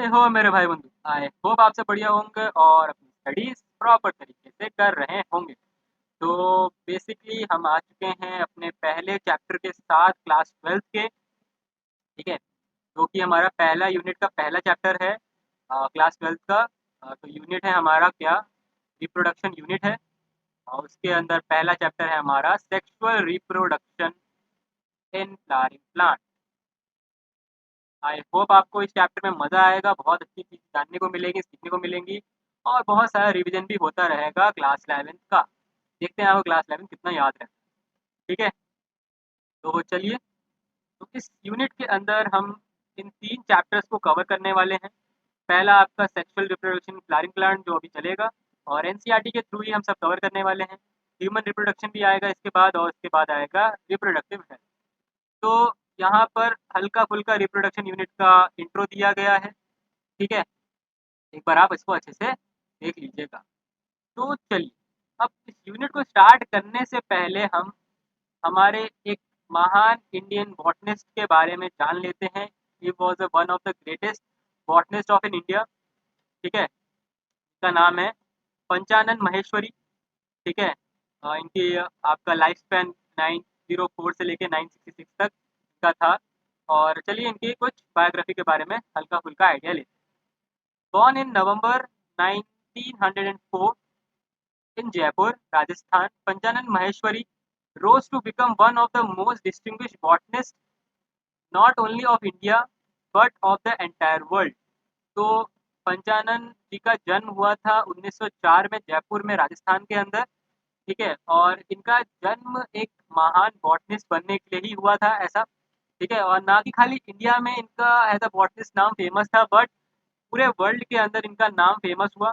कैसे हो मेरे भाई बंधु? आई होप आपसे बढ़िया होंगे और अपनी स्टडीज प्रॉपर तरीके से कर रहे होंगे। तो बेसिकली हम आ चुके हैं अपने पहले चैप्टर के साथ क्लास ट्वेल्थ के। ठीक है, जो कि हमारा पहला यूनिट का पहला चैप्टर है क्लास ट्वेल्थ का। तो यूनिट है हमारा क्या, रिप्रोडक्शन यूनिट है। और उसके अंदर पहला चैप्टर है हमारा sexual reproduction in flowering plant. I hope आपको इस चैप्टर में मज़ा आएगा, बहुत अच्छी चीज़ जानने को मिलेगी, सीखने को मिलेंगी और बहुत सारा रिवीजन भी होता रहेगा क्लास 11 का। देखते हैं आपको क्लास 11 कितना याद रहता है। ठीक है, तो चलिए। तो इस यूनिट के अंदर हम इन 3 चैप्टर्स को कवर करने वाले हैं। पहला आपका सेक्सुअल रिप्रोडक्शन फ्लावरिंग प्लांट जो अभी चलेगा, और एनसीईआरटी के थ्रू ही हम सब कवर करने वाले हैं। ह्यूमन रिप्रोडक्शन भी आएगा इसके बाद, और उसके बाद आएगा रिप्रोडक्टिव हेल्थ। तो यहाँ पर हल्का-फुल्का रिप्रोडक्शन यूनिट का इंट्रो दिया गया है। ठीक है? एक बार आप इसको अच्छे से देख लीजिएगा। तो चलिए, अब इस यूनिट को स्टार्ट करने से पहले हम हमारे एक महान इंडियन बॉटनिस्ट के बारे में जान लेते हैं। He was one of the greatest botanist of in India. ठीक है? इसका नाम है पंचानन माहेश्वरी। ठीक है? इनकी आपका लाइफ स्पैन 904 से लेके 966 तक का था। और चलिए इनकी कुछ बायोग्राफी के बारे में हल्का-फुल्का आइडिया लेते हैं। Born in November 1904 in Jaipur, Rajasthan, Panchanan Maheshwari rose to become one of the most distinguished botanists not only of India but of the entire world. तो पंचानन जी का जन्म हुआ था 1904 में जयपुर में राजस्थान के अंदर। ठीक है, और इनका जन्म एक महान बॉटनिस्ट बनने के लिए ही हुआ था ऐसा। ठीक है, और ना कि खाली इंडिया में इनका एज अ बॉटनिस्ट नाम फेमस था, बट पूरे वर्ल्ड के अंदर इनका नाम फेमस हुआ।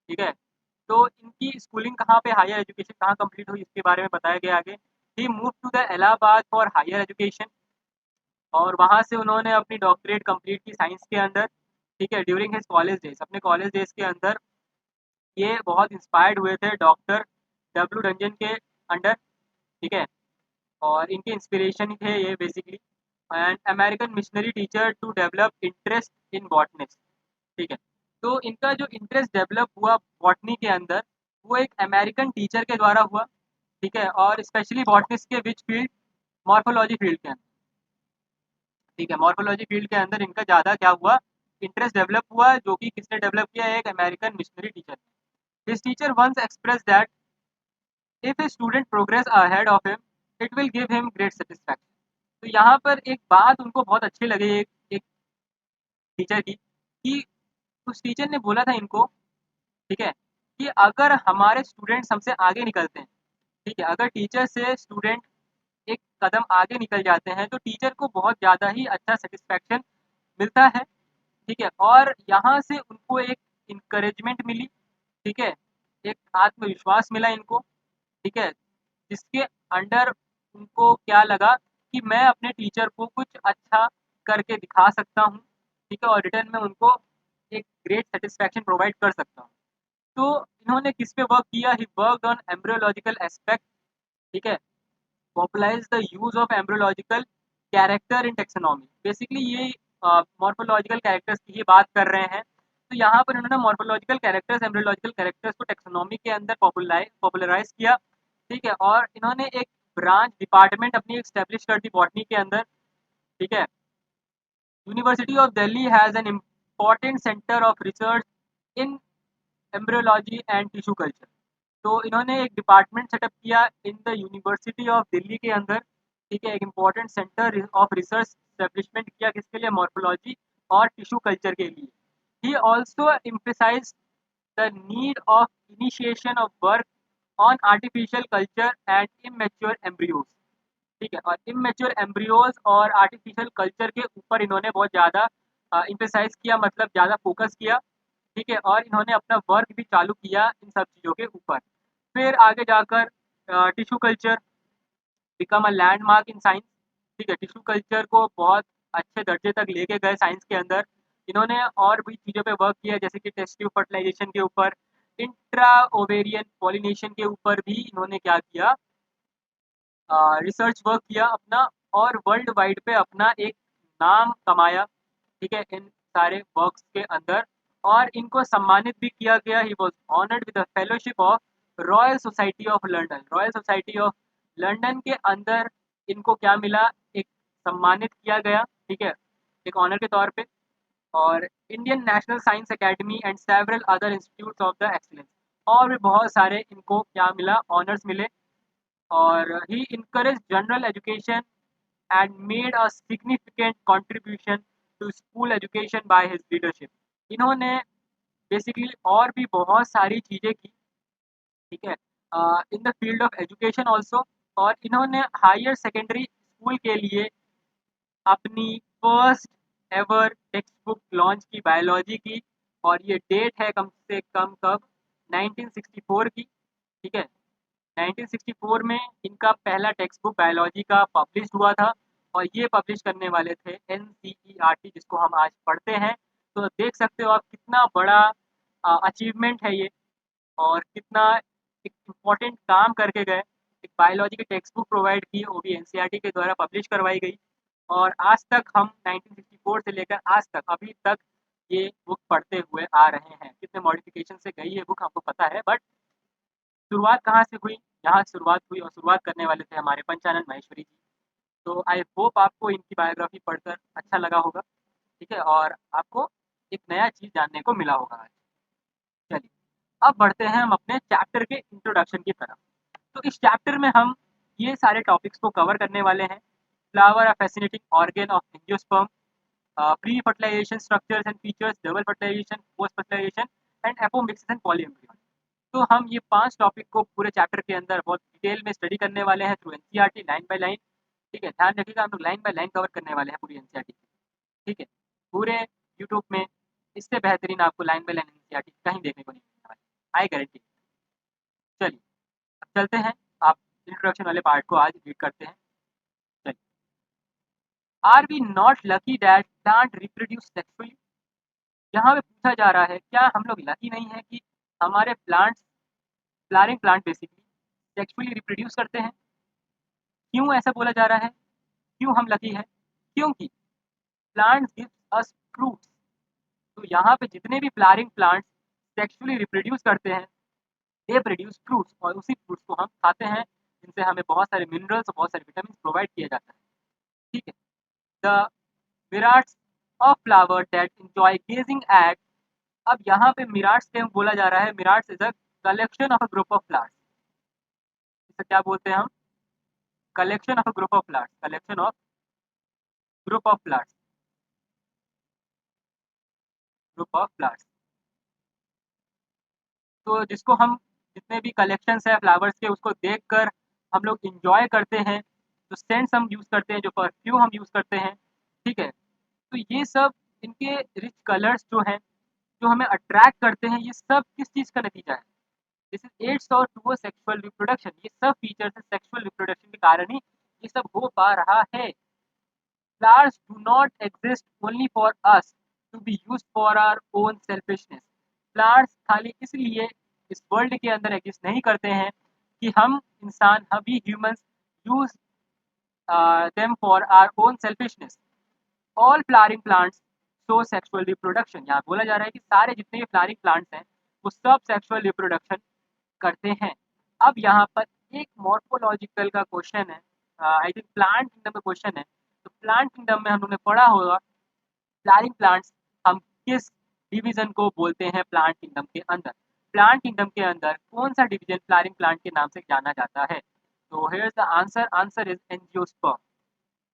ठीक है, तो इनकी स्कूलिंग कहाँ पे, हायर एजुकेशन कहाँ कंप्लीट हुई, इसके बारे में बताया गया आगे। He move to the Allahabad for higher education, और वहाँ से उन्होंने अपनी डॉक्टरेट कंप्लीट की साइंस के अंदर। ठीक है, ड्यूरिंग हिज कॉलेज डेज, अपने कॉलेज डेज के अंदर ये बहुत इंस्पायर्ड हुए थे डॉक्टर डब्ल्यू डंजन के अंडर। ठीक है, और इनके इंस्पिरेशन ही थे ये basically. And American missionary teacher to develop interest in botanics. ठीक है, तो इनका जो इंटरेस्ट डेवलप हुआ बॉटनी के अंदर, वो एक अमेरिकन टीचर के द्वारा हुआ। ठीक है, और स्पेशली बॉटनिक्स के विच फील्ड, मॉर्फोलॉजी फील्ड के अंदर। ठीक है, मॉर्फोलॉजी फील्ड के अंदर इनका ज़्यादा क्या हुआ, इंटरेस्ट डेवलप हुआ, जो कि किसने डेवलप किया, एक American missionary teacher. His teacher once express that if a student progress ahead of him it will give him great satisfaction. तो यहाँ पर एक बात उनको बहुत अच्छी लगी एक टीचर की, कि उस टीचर ने बोला था इनको, ठीक है, कि अगर हमारे स्टूडेंट्स हमसे आगे निकलते हैं, ठीक है, अगर टीचर से स्टूडेंट एक कदम आगे निकल जाते हैं तो टीचर को बहुत ज़्यादा ही अच्छा सेटिस्फैक्शन मिलता है। ठीक है, और यहाँ से उनको एक इंकरेजमेंट मिली। ठीक है, एक आत्मविश्वास मिला इनको। ठीक है, जिसके अंडर उनको क्या लगा कि मैं अपने टीचर को कुछ अच्छा करके दिखा सकता हूँ। ठीक है, और रिटर्न में उनको एक ग्रेट सेटिस्फैक्शन प्रोवाइड कर सकता हूँ। तो इन्होंने किस पे वर्क किया, he worked on embryological aspect. ठीक है, popularize the use of embryological character in taxonomy. Basically ये मॉर्फोलॉजिकल कैरेक्टर्स की ही बात कर रहे हैं। तो यहाँ पर इन्होंने मॉर्फोलॉजिकल कैरेक्टर्स, एम्ब्रियोलॉजिकल कैरेक्टर्स को टेक्सोनॉमी के अंदर पॉपुलराइज किया। ठीक है, और इन्होंने एक ब्रांच डिपार्टमेंट अपनी एस्टेब्लिश कर दी बॉटनी के अंदर। ठीक है, university of Delhi has an important centre of research in embryology and tissue culture. तो इन्होंने एक डिपार्टमेंट सेटअप किया in the university of Delhi के अंदर। ठीक है, एक important centre of research establishment किया, किसके लिए, मॉर्फोलॉजी और टिश्यू कल्चर के लिए। He also emphasized the need of initiation of work on artificial culture and immature embryos। ठीक है, और इमेच्योर एम्ब्रियोज और आर्टिफिशियल कल्चर के ऊपर इन्होंने बहुत ज़्यादा इम्फेसाइज किया, मतलब ज़्यादा फोकस किया। ठीक है, और इन्होंने अपना वर्क भी चालू किया इन सब चीज़ों के ऊपर। फिर आगे जाकर tissue culture become a landmark in science. ठीक है, टिश्यू कल्चर को बहुत अच्छे दर्जे तक लेके गए साइंस के अंदर। इन्होंने और भी चीज़ों पे वर्क किया, जैसे कि टेस्टिव फर्टिलाइजेशन के ऊपर, इंट्रा ओवेरियन पॉलिनेशन के ऊपर भी इन्होंने क्या किया, रिसर्च वर्क किया अपना, और वर्ल्ड वाइड पे अपना एक नाम कमाया। ठीक है, इन सारे वर्क्स के अंदर, और इनको सम्मानित भी किया गया। He was honoured with the fellowship of royal society of London. Royal society of London के अंदर इनको क्या मिला, एक सम्मानित किया गया, ठीक है, एक ऑनर के तौर पे। और Indian national science academy and several other institutes of the excellence, और भी बहुत सारे इनको क्या मिला, ऑनर्स मिले। और he encourage general education and made a significant contribution to school education by his leadership. इन्होंने बेसिकली और भी बहुत सारी चीज़ें की, ठीक है, in the field of education also. और इन्होंने हायर सेकेंडरी स्कूल के लिए अपनी first ever text book launch की बायोलॉजी की, और ये डेट है कम से कम कब, 1964 की, ठीक है। 1964 में इनका पहला टेक्स्ट बुक बायोलॉजी का पब्लिश हुआ था, और ये पब्लिश करने वाले थे NCERT, जिसको हम आज पढ़ते हैं। तो देख सकते हो आप कितना बड़ा अचीवमेंट है ये, और कितना एक इम्पॉर्टेंट काम करके गए। एक बायोलॉजी की टेक्स्ट बुक प्रोवाइड की, वो भी NCERT के द्वारा पब्लिश करवाई गई, और आज तक हम 1964 से लेकर आज तक अभी तक ये बुक पढ़ते हुए आ रहे हैं। कितने मॉडिफिकेशन से गई ये बुक हमको पता है, बट शुरुआत कहाँ से हुई, यहाँ से शुरुआत हुई, और शुरुआत करने वाले थे हमारे पंचानन माहेश्वरी जी। तो आई होप आपको इनकी बायोग्राफी पढ़कर अच्छा लगा होगा, ठीक है, और आपको एक नया चीज़ जानने को मिला होगा आज। चलिए, अब बढ़ते हैं हम अपने चैप्टर के इंट्रोडक्शन की तरफ। तो इस चैप्टर में हम ये सारे टॉपिक्स को कवर करने वाले हैं। Flower, a fascinating organ of angiosperm, pre fertilisation structures and features, double fertilisation, post fertilisation and apomixis and polyembryony. तो हम ये 5 टॉपिक को पूरे चैप्टर के अंदर बहुत डिटेल में स्टडी करने वाले हैं through NCERT, line by line, ठीक है। ध्यान रखिएगा, हम लोग लाइन बाय लाइन कवर करने वाले हैं पूरी एनसीईआरटी, ठीक है। पूरे यूट्यूब में इससे बेहतरीन आपको लाइन बाय लाइन एनसीईआरटी कहीं देखने को नहीं मिलने वाली, आई गारंटी। चलिए, अब चलते हैं, आप इंट्रोडक्शन वाले पार्ट को आज रीड करते हैं। चलिए, are we not lucky that plant reproduce sexually. यहाँ पे पूछा जा रहा है, क्या हम लोग लकी नहीं है कि हमारे plants, flowering plant basically sexually reproduce करते हैं। क्यों ऐसा बोला जा रहा है, क्यों हम लकी हैं? क्योंकि प्लांट्स गिव्स अस फ्रूट्स। तो यहाँ पे जितने भी फ्लावरिंग प्लांट्स सेक्सुअली रिप्रोड्यूस करते हैं, दे प्रोड्यूस फ्रूट्स, और उसी फ्रूट्स को हम खाते हैं, जिनसे हमें बहुत सारे मिनरल्स और बहुत सारे विटामिन प्रोवाइड किया जाता है, ठीक है। The myriads of flower that enjoy gazing at. अब यहाँ पे मिराट्स के बोला जा रहा है, myriads is a collection of a group of flowers. इसे क्या बोलते हैं हम? Collection of a group of flowers, collection of group of flowers, group of flowers. तो जिसको हम, जितने भी कलेक्शंस है फ्लावर्स के, उसको देखकर हम लोग इंजॉय करते हैं। जो सेंट्स हम यूज़ करते हैं, जो परफ्यूम हम यूज़ करते हैं, ठीक है। तो ये सब, इनके रिच कलर्स जो हैं, जो हमें अट्रैक्ट करते हैं, ये सब किस चीज़ का नतीजा है? दिस इज एड्स और टू सेक्सुअल रिप्रोडक्शन। ये सब फीचर्स सेक्सुअल रिप्रोडक्शन के कारण ही ये सब हो पा रहा है। Flowers do not exist only for us to be used for our own selfishness. Flowers खाली इसलिए इस वर्ल्ड के अंदर एग्जिस्ट नहीं करते हैं कि हम इंसान, हम भी humans use them for our own selfishness. All flowering plants show sexual reproduction. यहाँ बोला जा रहा है कि सारे जितने भी फ्लावरिंग प्लांट्स हैं, वो सब सेक्सुअल रिप्रोडक्शन करते हैं। अब यहाँ पर एक मॉर्फोलॉजिकल का क्वेश्चन है, आई थिंक प्लांट किंगडम का क्वेश्चन है। तो प्लांट किंगडम में हम लोगों ने पढ़ा होगा फ्लावरिंग प्लांट्स हम किस डिवीजन को बोलते हैं प्लांट किंगडम के अंदर। प्लांट किंगडम के अंदर कौन सा डिवीजन फ्लावरिंग प्लांट के नाम से जाना जाता है? तो here is the answer, answer is angiosperm.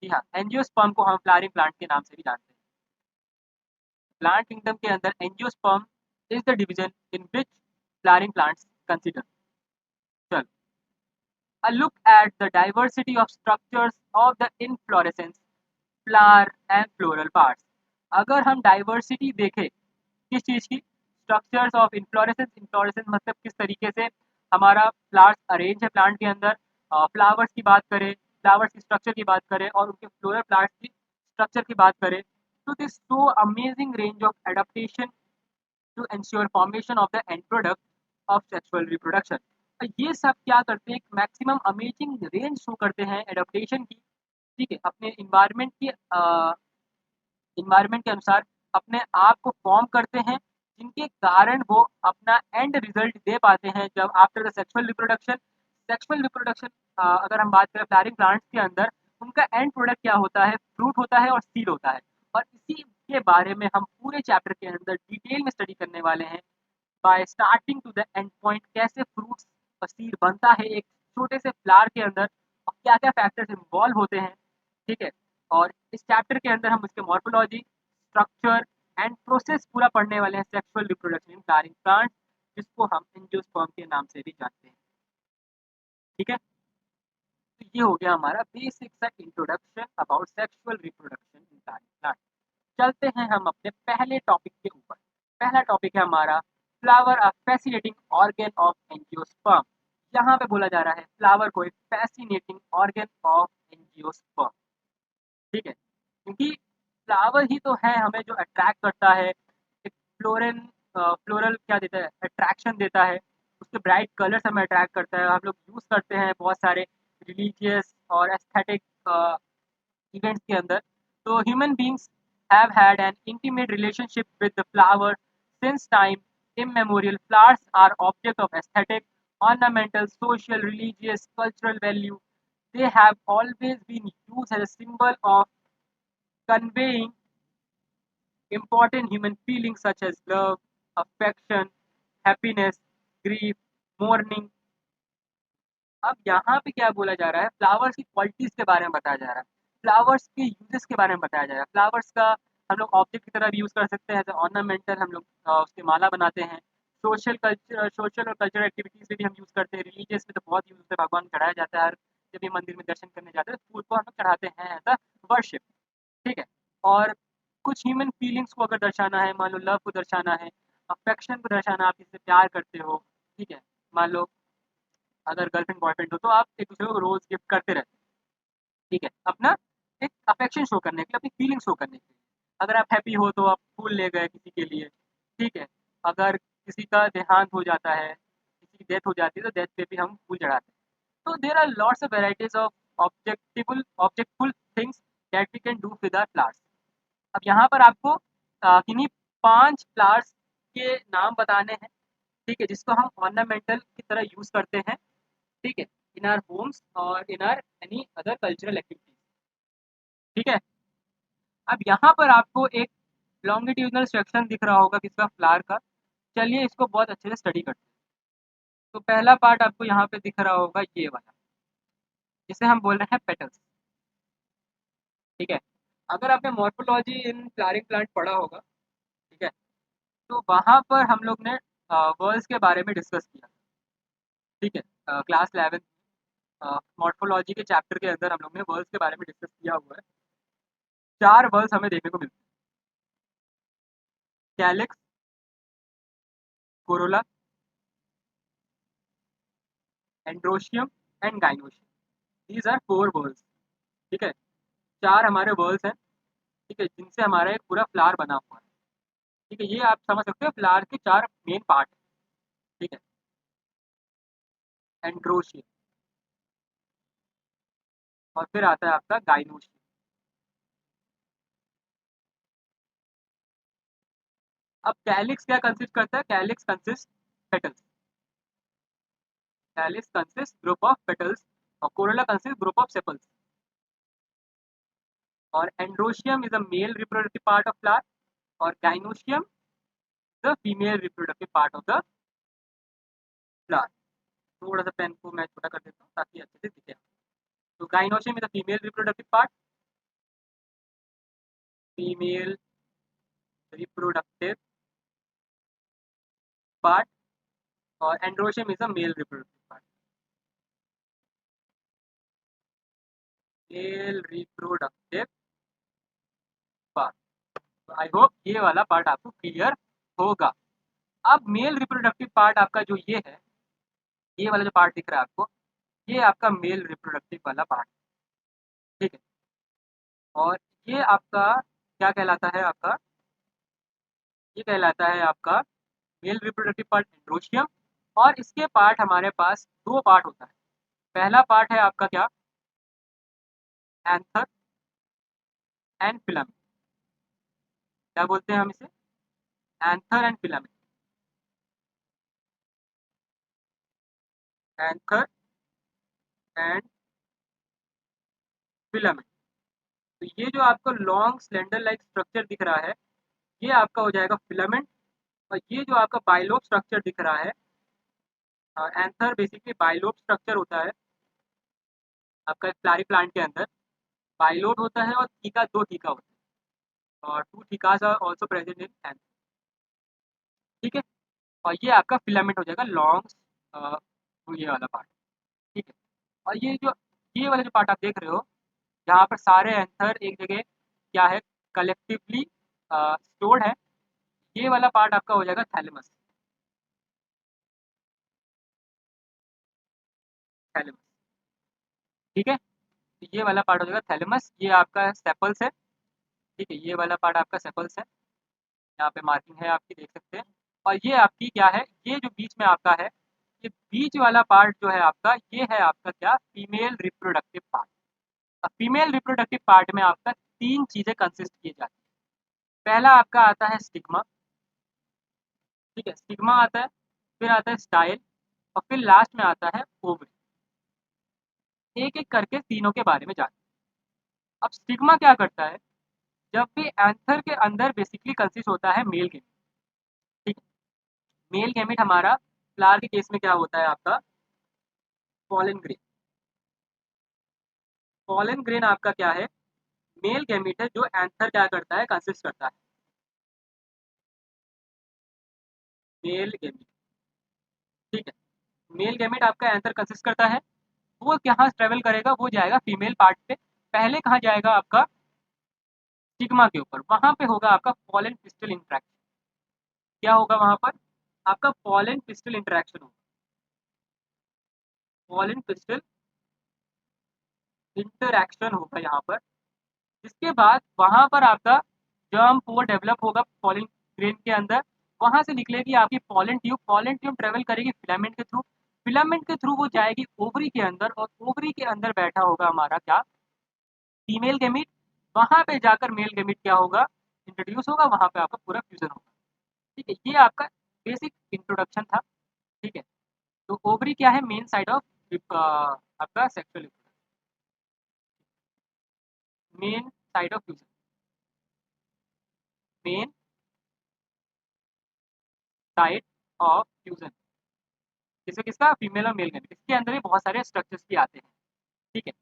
जी हाँ, एंजियोस्पर्म को हम फ्लावरिंग प्लांट के नाम से भी जानते हैं। प्लांट किंगडम के अंदर angiosperm is the division in which flowering plants consider. चलो, a look at the diversity of structures of the inflorescence, flower and floral parts। अगर हम डाइवर्सिटी देखें किस चीज़ की, स्ट्रक्चर्स ऑफ इन्फ्लोरेसेंस। इन्फ्लोरेसेंस मतलब किस तरीके से हमारा फ्लावर्स अरेंज है प्लांट के अंदर। फ्लावर्स की बात करें, फ्लावर्स की स्ट्रक्चर की बात करें, और उनके फ्लोरल प्लांट्स की स्ट्रक्चर की बात करें, तो this show amazing range of adaptation to ensure formation of the end product of sexual reproduction. ये सब क्या करते हैं, एक मैक्सिमम अमेजिंग रेंज शो करते हैं एडाप्टेशन की, ठीक है, अपने इन्वायरमेंट के अनुसार अपने आप को फॉर्म करते हैं, जिनके कारण वो अपना एंड रिजल्ट दे पाते हैं जब आफ्टर द सेक्सुअल रिप्रोडक्शन। अगर हम बात करें फ्लावरिंग प्लांट्स के अंदर, उनका एंड प्रोडक्ट क्या होता है, फ्रूट होता है और सीड होता है। और इसी के बारे में हम पूरे चैप्टर के अंदर डिटेल में स्टडी करने वाले हैं, by starting to the end point, कैसे फ्रूट्स और सीड बनता है एक छोटे से फ्लावर के अंदर और क्या क्या फैक्टर्स इन्वॉल्व होते हैं। ठीक है, और इस चैप्टर के अंदर हम उसके मॉर्फोलॉजी, स्ट्रक्चर एंड प्रोसेस पूरा पढ़ने वाले हैं sexual reproduction in flowering plants, जिसको हम एंजियोस्पर्म के नाम से भी जानते हैं। ठीक है, तो ये हो गया हमारा बेसिक सा introduction about sexual reproduction in flowering plant. चलते हैं हम अपने पहले टॉपिक के ऊपर। पहला टॉपिक है हमारा flower a fascinating organ of angiosperm. यहाँ पे बोला जा रहा है फ्लावर को एक फैसिनेटिंग ऑर्गन ऑफ एंजियोस्पर्म। ठीक है, क्योंकि फ्लावर ही तो है हमें जो अट्रैक्ट करता है, एक फ्लोरल क्या देता है, अट्रैक्शन देता है। उसके ब्राइट कलर्स हमें अट्रैक्ट करता है, हम लोग यूज़ करते हैं बहुत सारे रिलीजियस और एस्थेटिक events के अंदर। तो human beings have had an intimate relationship with the flower since time immemorial. Flowers are object of aesthetic, ornamental, social, religious, cultural value. They have always been used as a symbol of conveying important human feelings such as love, affection, happiness, grief, mourning. अब यहाँ पे क्या बोला जा रहा है, flowers की qualities के बारे में बताया जा रहा है, फ्लावर्स के यूजेस के बारे में बताया जा रहा है। फ्लावर्स का हम लोग ऑब्जेक्ट की तरह भी यूज़ कर सकते हैं, ऑर्नामेंटल हम लोग उसकी माला बनाते हैं। सोशल और कल्चरल एक्टिविटीज़ में भी हम यूज़ करते हैं। रिलीजियस में तो बहुत यूज़ होता है, भगवान को चढ़ाया जाता है, हर जब भी मंदिर में दर्शन करने जाते हैं तो फूल को हम लोग चढ़ाते हैं एज अ वर्शिप। ठीक है, और कुछ ह्यूमन फीलिंग्स को अगर दर्शाना है, मान लो लव को दर्शाना है, अफेक्शन को दर्शाना, आप किससे प्यार करते हो। ठीक है, मान लो अगर गर्लफ्रेंड बॉयफ्रेंड हो तो आप एक दूसरे को रोज गिफ्ट करते रहते हैं। ठीक है, अपना एक अफेक्शन शो करने के लिए, अपनी फीलिंग शो करने के लिए। अगर आप हैप्पी हो तो आप फूल ले गए किसी के लिए। ठीक है, अगर किसी का देहांत हो जाता है, किसी की डेथ हो जाती है, तो डेथ पे भी हम फूल चढ़ाते हैं। तो there are lots of varieties of objectful things that we can do with our flowers. अब यहाँ पर आपको किन्हीं 5 फ्लावर्स के नाम बताने हैं। ठीक है, जिसको हम ऑर्नामेंटल की तरह यूज करते हैं। ठीक है, इन आर होम्स और इन are any other cultural activities. ठीक है, अब यहाँ पर आपको एक लॉन्गिट्यूडनल सेक्शन दिख रहा होगा किसका, फ्लावर का। चलिए इसको बहुत अच्छे से स्टडी करते हैं। तो पहला पार्ट आपको यहाँ पे दिख रहा होगा ये वाला, जिसे हम बोल रहे हैं पेटल्स। ठीक है, अगर आपने मॉर्फोलॉजी इन फ्लावरिंग प्लांट पढ़ा होगा, ठीक है, तो वहाँ पर हम लोग ने वर्ल्स के बारे में डिस्कस किया। ठीक है, क्लास 11 मॉर्फोलॉजी के चैप्टर के अंदर हम लोग ने वर्ल्स के बारे में डिस्कस किया हुआ है। 4 वर्ल्स हमें देखने को मिलते हैं, calyx, corolla, androecium and gynoecium. These are 4 whorls. ठीक है, 4 हमारे वर्ल्स हैं। ठीक है, जिनसे हमारा एक पूरा फ्लावर बना हुआ है। ठीक है, ये आप समझ सकते हो फ्लावर के 4 मेन पार्ट हैं। ठीक है, एंड्रोशियम, और फिर आता है आपका गाइनोशियम। अब कैलिक्स क्या कंसिस्ट करता है, calyx consist petals, calyx consist group of petals, और corolla consist group of sepals. और androecium is a male reproductive part of flower, और gynoecium the female reproductive part of the flower. थोड़ा सा pen को मैं छोटा कर देता हूँ ताकि अच्छे से दिखे। तो gynoecium is the female reproductive part, female reproductive part, और androecium is a male reproductive part, male reproductive part. तो आई होप ये वाला पार्ट आपको क्लियर होगा। अब मेल रिप्रोडक्टिव पार्ट आपका जो ये है, ये वाला जो पार्ट दिख रहा है आपको, ये आपका मेल रिप्रोडक्टिव वाला पार्ट। ठीक है, और ये आपका क्या कहलाता है, आपका ये कहलाता है आपका मेल रिप्रोडक्टिव पार्ट एंड्रोशियम। और इसके पार्ट हमारे पास 2 पार्ट होता है। पहला पार्ट है आपका क्या, एंथर एंड फिलामेंट। क्या बोलते हैं हम इसे? Anther and filament. Anther and filament. तो ये जो आपको लॉन्ग स्लेंडर लाइक स्ट्रक्चर दिख रहा है, ये आपका हो जाएगा फिलामेंट। और ये जो आपका बाइलोब स्ट्रक्चर दिख रहा है, एंथर बेसिकली बाइलोब स्ट्रक्चर होता है आपका एक फ्लारी प्लांट के अंदर। बाइलोब होता है और थीका, दो थीका होता है, और two thecas are also present in anther. ठीक है। और ये आपका फिलामेंट हो जाएगा लॉन्ग, ये वाला पार्ट। ठीक है। और ये वाला जो पार्ट आप देख रहे हो, जहाँ पर सारे एंथर एक जगह क्या है, कलेक्टिवली स्टोर्ड है, ये वाला पार्ट आपका हो जाएगा थैलेमस। थैलेमस। ठीक है। तो ये वाला पार्ट हो जाएगा थैलेमस, ये आपका सेपल्स है। ठीक है, ये वाला पार्ट आपका सेपल्स है, यहाँ पे मार्किंग है आपकी, देख सकते हैं। और ये आपकी क्या है, ये जो बीच में आपका है, ये बीच वाला पार्ट जो है आपका, ये है आपका क्या, फीमेल रिप्रोडक्टिव पार्ट। अब फीमेल रिप्रोडक्टिव पार्ट में आपका तीन चीजें कंसिस्ट की जाती है। पहला आपका आता है स्टिग्मा। ठीक है, स्टिग्मा आता है, फिर आता है स्टाइल, और फिर लास्ट में आता है ओवरी। एक एक करके तीनों के बारे में जानते हैं। अब स्टिग्मा क्या करता है, जब भी एंथर के अंदर बेसिकली कंसिस्ट होता है मेल गेमिट। ठीक है, मेल गेमिट हमारा फ्लावर के केस में क्या होता है आपका, पॉलन ग्रेन। पॉलन ग्रेन आपका क्या है, मेल गेमिट है, जो एंथर क्या करता है, कंसिस्ट करता है। Male gamete. ठीक है, मेल गेमिट आपका एंथर कंसिस्ट करता है। वो कहाँ ट्रेवल करेगा, वो जाएगा फीमेल पार्ट पे। पहले कहाँ जाएगा आपका, स्टिग्मा के ऊपर, वहां पे होगा आपका पॉलन पिस्टल इंटरेक्शन। क्या होगा वहां पर, आपका पॉलन पिस्टल इंटरेक्शन होगा। पॉलन पिस्टल इंटरेक्शन होगा यहाँ पर। इसके बाद वहां पर आपका जर्म पोर डेवलप होगा पॉलन ग्रेन के अंदर। वहां से निकलेगी आपकी pollen tube. Pollen tube travel करेगी फिलामेंट के थ्रू। फिलामेंट के थ्रू वो जाएगी ओवरी के अंदर, और ओवरी के अंदर बैठा होगा हमारा क्या, फीमेल गेमिट। वहां पे जाकर मेल गेमिट क्या होगा, इंट्रोड्यूस होगा, वहां पे आपका पूरा फ्यूजन होगा। ठीक है, ये आपका बेसिक इंट्रोडक्शन था। ठीक है। तो ओवरी क्या है, मेन साइड ऑफ आपका sexual, main side of fusion, main side of fusion. किसका किसका, फीमेल और मेल गेमिट। इसके अंदर भी बहुत सारे स्ट्रक्चर्स भी आते हैं। ठीक है।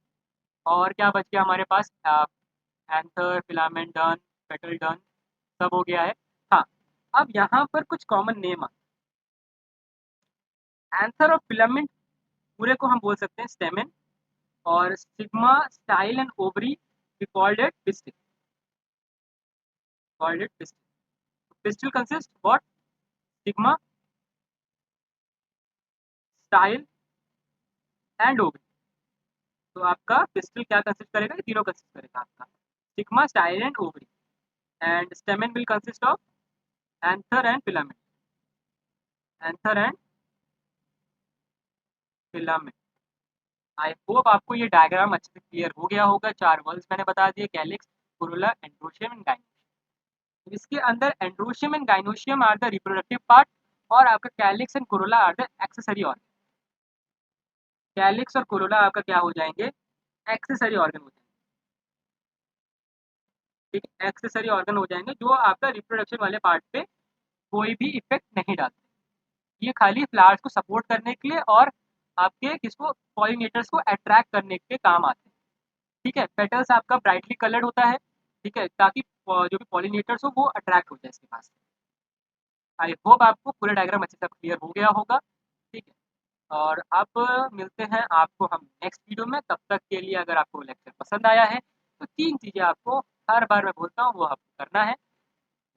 और क्या बच गया हमारे पास, anther, filament done, petal done, सब हो गया है। हाँ, अब यहाँ पर कुछ कॉमन नेम आ, एंथर और फिलामेंट पूरे को हम बोल सकते हैं स्टेमेन, और sigma, style and ovary we called it pistil. Called it pistil. Pistil consist what, sigma, style and ovary. तो आपका पिस्टिल क्या कंसिस्ट करेगा, ये तीनों कंसिस्ट करेगा आपका, sigma, style and ovary. And stamen will consist of anther and filament. Anther and filament. I hope आपको ये डायग्राम अच्छे से क्लियर हो गया होगा। चार वर्ड्स मैंने बता दिए, calyx, corolla, androecium and gynoecium. इसके अंदर androecium and gynoecium are the reproductive part, और आपका calyx and corolla are the accessory organ. Calyx और कोरोला आपका क्या हो जाएंगे, एक्सेसरी ऑर्गन हो जाएंगे। ठीक है, एक्सेसरी ऑर्गन हो जाएंगे, जो आपका रिप्रोडक्शन वाले पार्ट पे कोई भी इफेक्ट नहीं डालते। ये खाली फ्लावर्स को सपोर्ट करने के लिए, और आपके किसको, पॉलिनेटर्स को अट्रैक्ट करने के काम आते हैं। ठीक है, पेटल्स आपका ब्राइटली कलर्ड होता है। ठीक है, ताकि जो भी पॉलिनेटर्स हो वो अट्रैक्ट हो जाए इसके पास। आई होप आपको पूरा डायग्राम अच्छे से क्लियर हो गया होगा। ठीक है। और अब मिलते हैं आपको हम नेक्स्ट वीडियो में। तब तक के लिए अगर आपको लेक्चर पसंद आया है, तो तीन चीज़ें आपको हर बार मैं बोलता हूँ वो आपको करना है,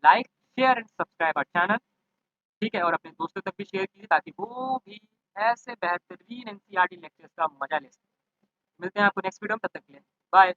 like, share and subscribe our channel. ठीक है, और अपने दोस्तों तक भी शेयर कीजिए, ताकि वो भी ऐसे बेहतरीन एनसीईआरटी लेक्चर्स का मजा ले सकें। मिलते हैं आपको नेक्स्ट वीडियो में, तब तक के लिए बाय।